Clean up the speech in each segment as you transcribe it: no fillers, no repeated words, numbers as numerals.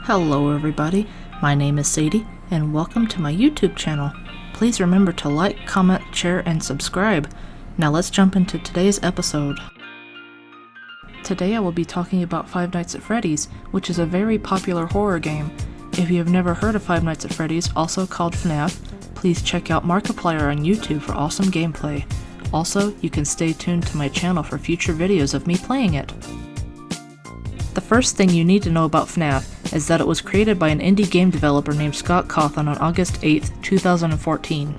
Hello everybody, my name is Sadie, and welcome to my YouTube channel. Please remember to like, comment, share, and subscribe. Now let's jump into today's episode. Today I will be talking about Five Nights at Freddy's, which is a very popular horror game. If you have never heard of Five Nights at Freddy's, also called FNAF, please check out Markiplier on YouTube for awesome gameplay. Also, you can stay tuned to my channel for future videos of me playing it. The first thing you need to know about FNAF is that it was created by an indie game developer named Scott Cawthon on August 8, 2014.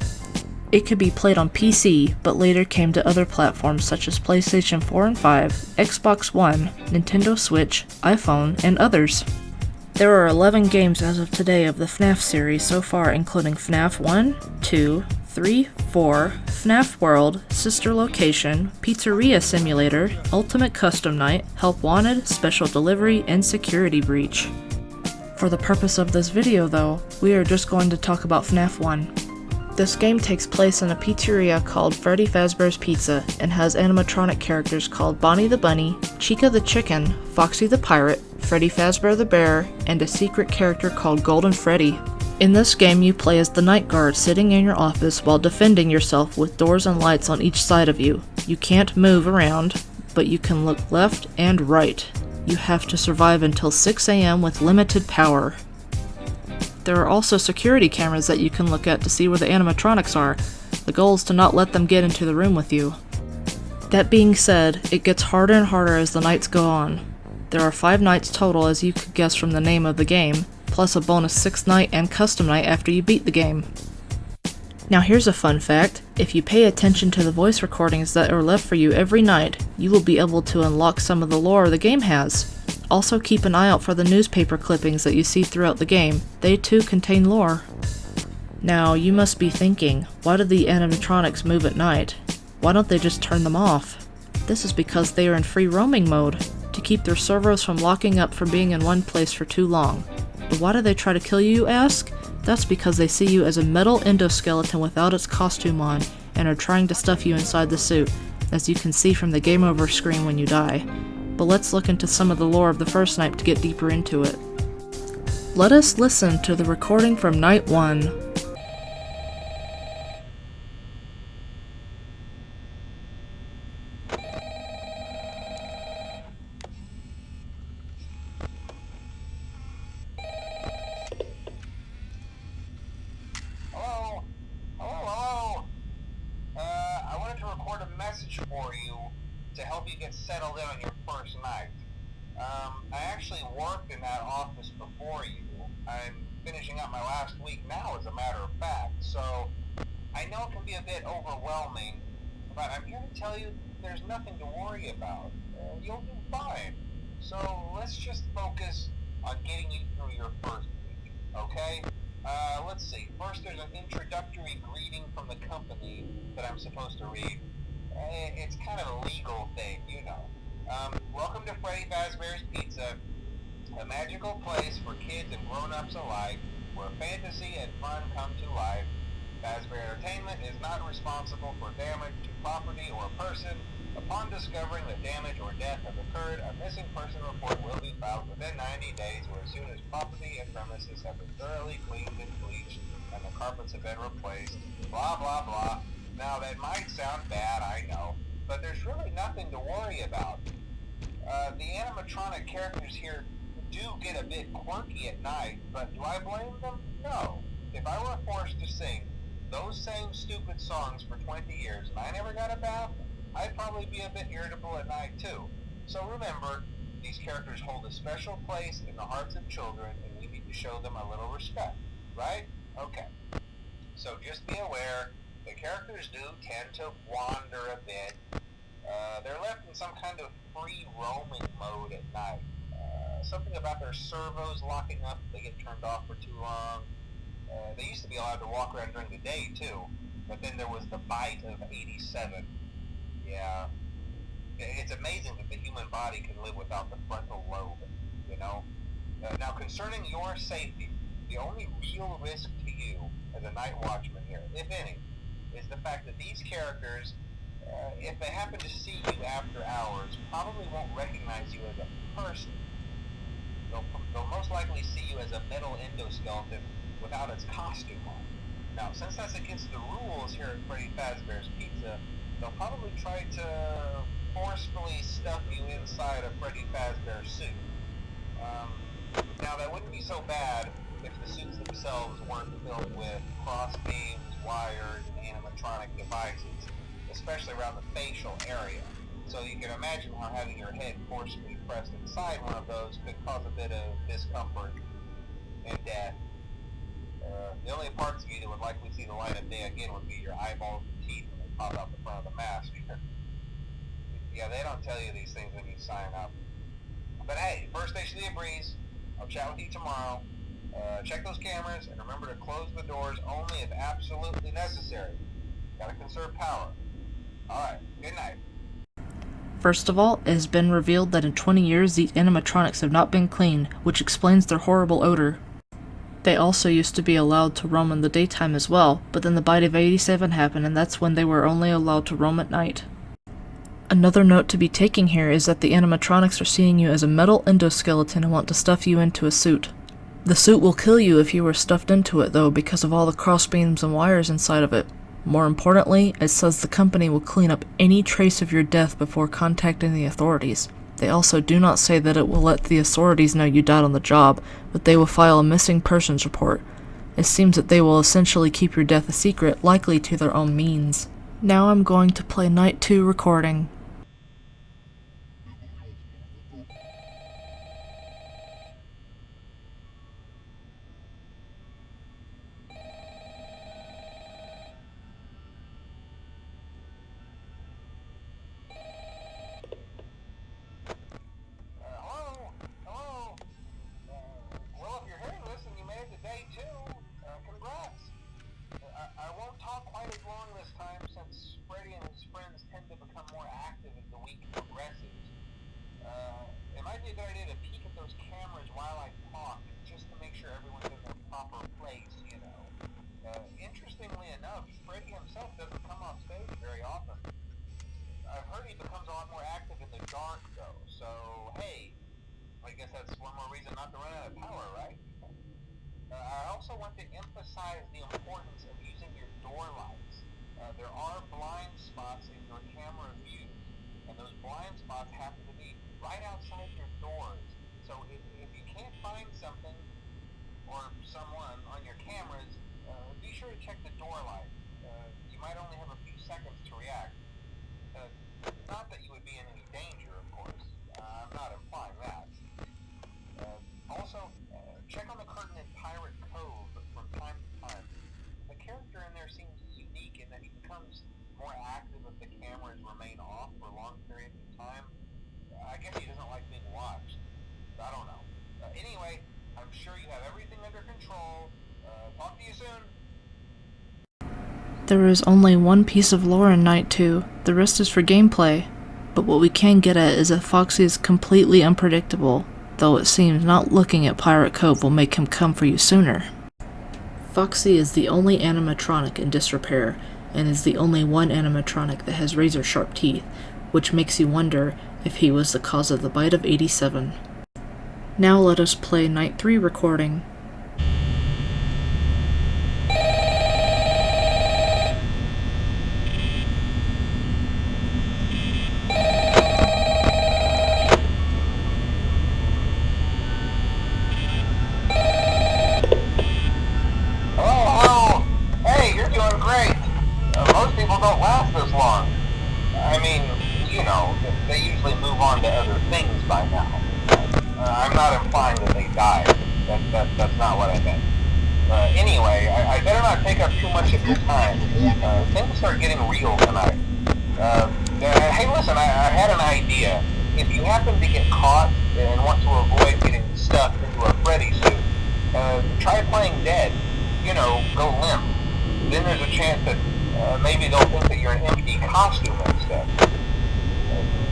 It could be played on PC, but later came to other platforms such as PlayStation 4 and 5, Xbox One, Nintendo Switch, iPhone, and others. There are 11 games as of today of the FNAF series so far, including FNAF 1, 2, 3, 4, FNAF World, Sister Location, Pizzeria Simulator, Ultimate Custom Night, Help Wanted, Special Delivery, and Security Breach. For the purpose of this video though, we are just going to talk about FNAF 1. This game takes place in a pizzeria called Freddy Fazbear's Pizza and has animatronic characters called Bonnie the Bunny, Chica the Chicken, Foxy the Pirate, Freddy Fazbear the Bear, and a secret character called Golden Freddy. In this game you play as the night guard sitting in your office while defending yourself with doors and lights on each side of you. You can't move around, but you can look left and right. You have to survive until 6 AM with limited power. There are also security cameras that you can look at to see where the animatronics are. The goal is to not let them get into the room with you. That being said, it gets harder and harder as the nights go on. There are 5 nights total, as you could guess from the name of the game, plus a bonus 6th night and custom night after you beat the game. Now here's a fun fact: if you pay attention to the voice recordings that are left for you every night, you will be able to unlock some of the lore the game has. Also keep an eye out for the newspaper clippings that you see throughout the game. They too contain lore. Now you must be thinking, why do the animatronics move at night? Why don't they just turn them off? This is because they are in free roaming mode, to keep their servos from locking up from being in one place for too long. But why do they try to kill you, you ask? That's because they see you as a metal endoskeleton without its costume on, and are trying to stuff you inside the suit, as you can see from the game over screen when you die. But let's look into some of the lore of the first night to get deeper into it. Let us listen to the recording from Night 1. I wanted to record a message for you to help you get settled in on your first night. I actually worked in that office before you. I'm finishing up my last week now, as a matter of fact, so I know it can be a bit overwhelming, but I'm here to tell you there's nothing to worry about. You'll do fine. So let's just focus on getting you through your first week, okay? Let's see. First, there's an introductory greeting from the company that I'm supposed to read. It's kind of a legal thing, you know. Welcome to Freddy Fazbear's Pizza, a magical place for kids and grown-ups alike, where fantasy and fun come to life. Fazbear Entertainment is not responsible for damage to property or person. Upon discovering that damage or death have occurred, a missing person report will be filed within 90 days, or as soon as property and premises have been thoroughly cleaned and bleached and the carpets have been replaced. Blah, blah, blah. Now that might sound bad, I know, but there's really nothing to worry about. The animatronic characters here do get a bit quirky at night, but do I blame them? No. If I were forced to sing those same stupid songs for 20 years and I never got a bath, I'd probably be a bit irritable at night too. So remember, these characters hold a special place in the hearts of children, and we need to show them a little respect, right? Okay. So just be aware, the characters do tend to wander a bit. They're left in some kind of free roaming mode at night. Something about their servos locking up if they get turned off for too long. They used to be allowed to walk around during the day too, but then there was the bite of 87. Yeah, it's amazing that the human body can live without the frontal lobe, you know? Now, concerning your safety, the only real risk to you as a night watchman here, if any, is the fact that these characters, if they happen to see you after hours, probably won't recognize you as a person. They'll they'll most likely see you as a metal endoskeleton without its costume on. Now, since that's against the rules here at Freddy Fazbear's Pizza, they'll probably try to forcefully stuff you inside a Freddy Fazbear suit. Now, that wouldn't be so bad if the suits themselves weren't filled with cross beams, wires, and animatronic devices, especially around the facial area. So you can imagine how having your head forcibly pressed inside one of those could cause a bit of discomfort and death. The only parts of you that would likely see the light of day again would be your eyeballs and teeth when they pop out the front of the mask. Yeah, they don't tell you these things when you sign up. But hey, first station of the breeze. I'll chat with you tomorrow. Check those cameras and remember to close the doors only if absolutely necessary. Gotta conserve power. Alright, good night. First of all, it has been revealed that in 20 years these animatronics have not been cleaned, which explains their horrible odor. They also used to be allowed to roam in the daytime as well, but then the bite of 87 happened and that's when they were only allowed to roam at night. Another note to be taken here is that the animatronics are seeing you as a metal endoskeleton and want to stuff you into a suit. The suit will kill you if you were stuffed into it though because of all the crossbeams and wires inside of it. More importantly, it says the company will clean up any trace of your death before contacting the authorities. They also do not say that it will let the authorities know you died on the job, but they will file a missing persons report. It seems that they will essentially keep your death a secret, likely to their own means. Now I'm going to play Night 2 recording. Well, if you're hearing this and you made it to day 2, congrats. I won't talk quite as long this time since Freddy and his friends tend to become more active as the week progresses. It might be a good idea to peek at those cameras while I talk, just to make sure everyone's in their proper place, you know. Interestingly enough, Freddy himself doesn't come off stage very often. I've heard he becomes a lot more active in the dark, though, so hey, I guess that's one more reason not to run out of power, right? I also want to emphasize the importance of using your door lights. There are blind spots in your camera views, and those blind spots happen to be right outside your doors. So if you can't find something or someone on your cameras, be sure to check the door light. You might only have a few seconds to react. Not that you would be in any danger, of course. I'm not implying that. Also, check on the curtain in Pirate Cove from time to time. The character in there seems unique in that he becomes more active if the cameras remain off for long periods of time. I guess he doesn't like being watched. I don't know. Anyway, I'm sure you have everything under control. Talk to you soon. There is only one piece of lore in Night 2, the rest is for gameplay, but what we can get at is that Foxy is completely unpredictable, though it seems not looking at Pirate Cove will make him come for you sooner. Foxy is the only animatronic in disrepair, and is the only one animatronic that has razor-sharp teeth, which makes you wonder if he was the cause of the bite of 87. Now let us play Night 3 recording. Most people don't last this long. I mean, you know, they usually move on to other things by now. I'm not implying that they died. That's not what I meant. Anyway, I better not take up too much of your time. Things start getting real tonight. Hey, listen, I had an idea. If you happen to get caught and want to avoid getting stuffed into a Freddy suit, try playing dead. You know, go limp. Then there's a chance that maybe they'll think that you're an empty costume instead.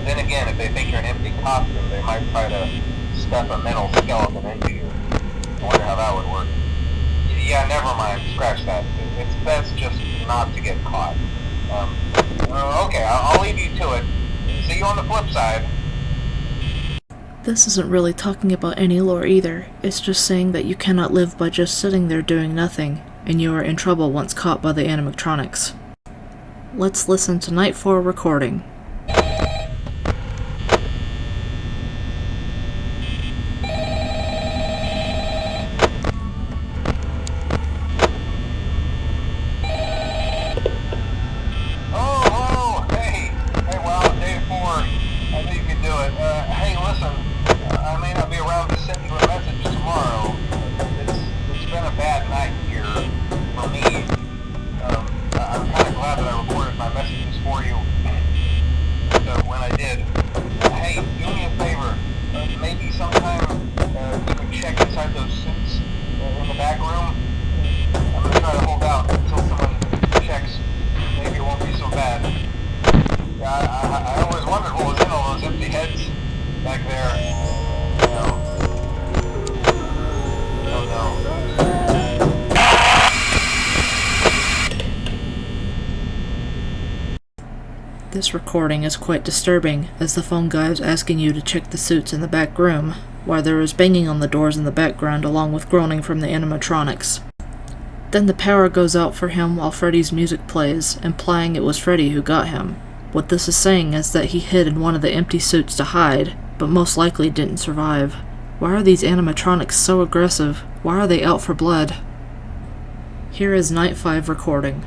Then again, if they think you're an empty costume, they might try to stuff a metal skeleton into you. I wonder how that would work. Yeah, never mind. Scratch that. It's best just not to get caught. Okay, I'll leave you to it. See you on the flip side. This isn't really talking about any lore either, it's just saying that you cannot live by just sitting there doing nothing, and you are in trouble once caught by the animatronics. Let's listen to Night 4 recording. This recording is quite disturbing, as the phone guy is asking you to check the suits in the back room, while there is banging on the doors in the background along with groaning from the animatronics. Then the power goes out for him while Freddy's music plays, implying it was Freddy who got him. What this is saying is that he hid in one of the empty suits to hide, but most likely didn't survive. Why are these animatronics so aggressive? Why are they out for blood? Here is Night 5 recording.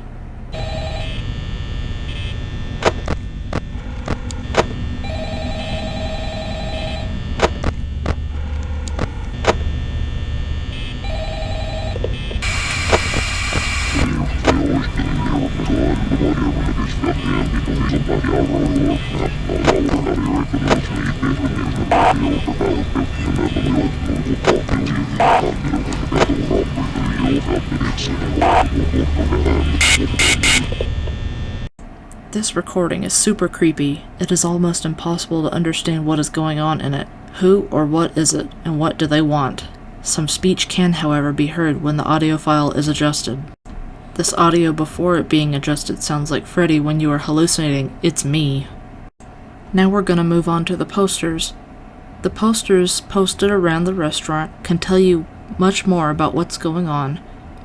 This recording is super creepy. It is almost impossible to understand what is going on in it. Who or what is it, and what do they want? Some speech can, however, be heard when the audio file is adjusted. This audio before it being adjusted sounds like Freddy when you are hallucinating, "It's me." Now we're gonna move on to the posters. The posters posted around the restaurant can tell you much more about what's going on.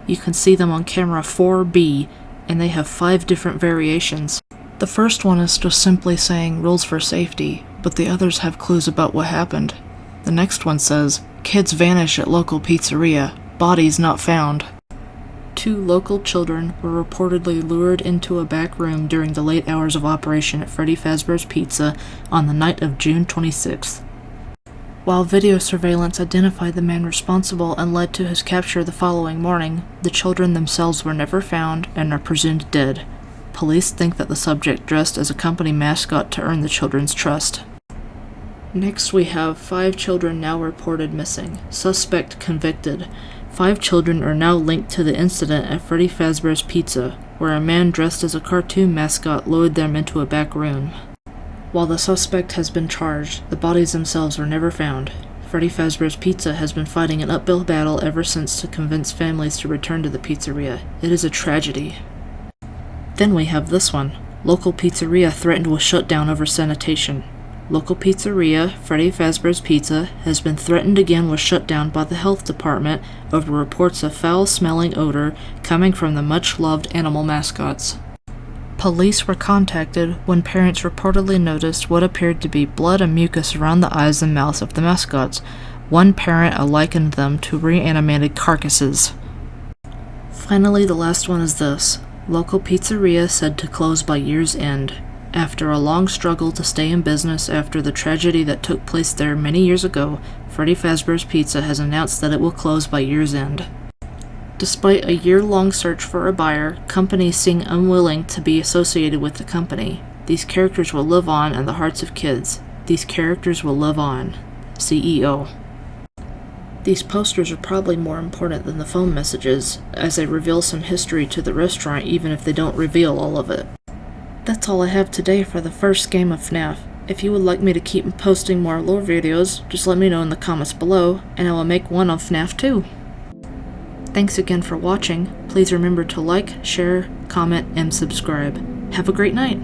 You can see them on camera 4B, and they have 5 different variations. The first one is just simply saying rules for safety, but the others have clues about what happened. The next one says, kids vanish at local pizzeria, bodies not found. 2 local children were reportedly lured into a back room during the late hours of operation at Freddy Fazbear's Pizza on the night of June 26th. While video surveillance identified the man responsible and led to his capture the following morning, the children themselves were never found and are presumed dead. Police think that the subject dressed as a company mascot to earn the children's trust. Next we have 5 children now reported missing. Suspect convicted. 5 children are now linked to the incident at Freddy Fazbear's Pizza, where a man dressed as a cartoon mascot lured them into a back room. While the suspect has been charged, the bodies themselves were never found. Freddy Fazbear's Pizza has been fighting an uphill battle ever since to convince families to return to the pizzeria. It is a tragedy. Then we have this one. Local pizzeria threatened with shutdown over sanitation. Local pizzeria, Freddy Fazbear's Pizza, has been threatened again with shutdown by the health department over reports of foul-smelling odor coming from the much-loved animal mascots. Police were contacted when parents reportedly noticed what appeared to be blood and mucus around the eyes and mouths of the mascots. One parent likened them to reanimated carcasses. Finally, the last one is this. Local pizzeria said to close by year's end. After a long struggle to stay in business after the tragedy that took place there many years ago, Freddy Fazbear's Pizza has announced that it will close by year's end. Despite a year-long search for a buyer, companies seem unwilling to be associated with the company. These characters will live on in the hearts of kids. These characters will live on. CEO. These posters are probably more important than the phone messages, as they reveal some history to the restaurant even if they don't reveal all of it. That's all I have today for the first game of FNAF. If you would like me to keep posting more lore videos, just let me know in the comments below, and I will make one of FNAF 2. Thanks again for watching. Please remember to like, share, comment, and subscribe. Have a great night!